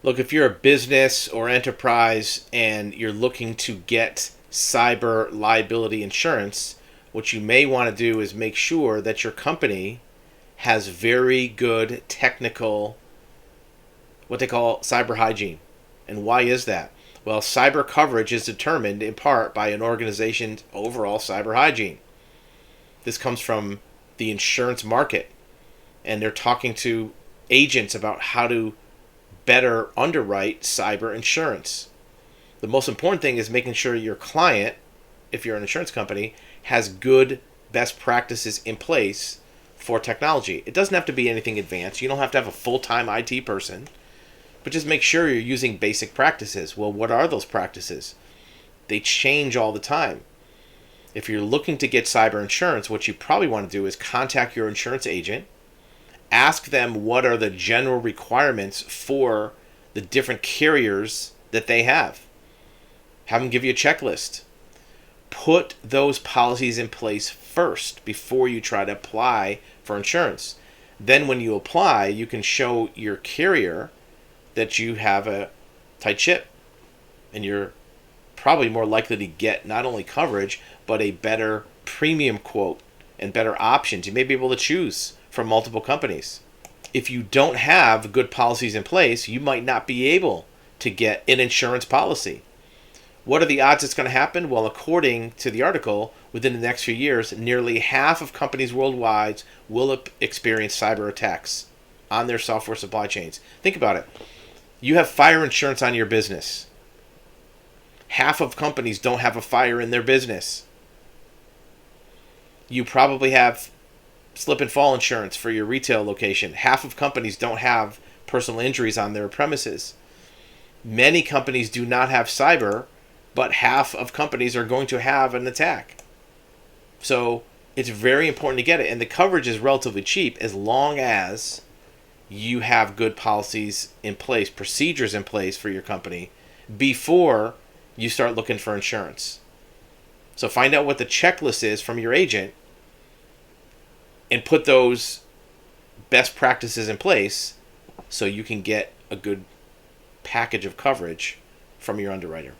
Look, if you're a business or enterprise and you're looking to get cyber liability insurance, what you may want to do is make sure that your company has very good technical, what they call cyber hygiene. And why is that? Well, cyber coverage is determined in part by an organization's overall cyber hygiene. This comes from the insurance market, and they're talking to agents about how to better underwrite cyber insurance. The most important thing is making sure your client, if you're an insurance company, has good best practices in place for technology. It doesn't have to be anything advanced. You don't have to have a full-time IT person, but just make sure you're using basic practices. Well, what are those practices? They change all the time. If you're looking to get cyber insurance, what you probably want to do is contact your insurance agent, ask them what are the general requirements for the different carriers that they have. Have them give you a checklist. Put those policies in place first before you try to apply for insurance. Then when you apply, you can show your carrier that you have a tight ship, and you're probably more likely to get not only coverage, but a better premium quote and better options. You may be able to choose from multiple companies. If you don't have good policies in place, you might not be able to get an insurance policy. What are the odds it's going to happen? Well, according to the article, within the next few years, nearly half of companies worldwide will experience cyber attacks on their software supply chains. Think about it. You have fire insurance on your business. Half of companies don't have a fire in their business. You probably have slip and fall insurance for your retail location. Half of companies don't have personal injuries on their premises. Many companies do not have cyber, but half of companies are going to have an attack. So it's very important to get it. And the coverage is relatively cheap as long as you have good policies in place, procedures in place for your company before you start looking for insurance. So find out what the checklist is from your agent and put those best practices in place so you can get a good package of coverage from your underwriter.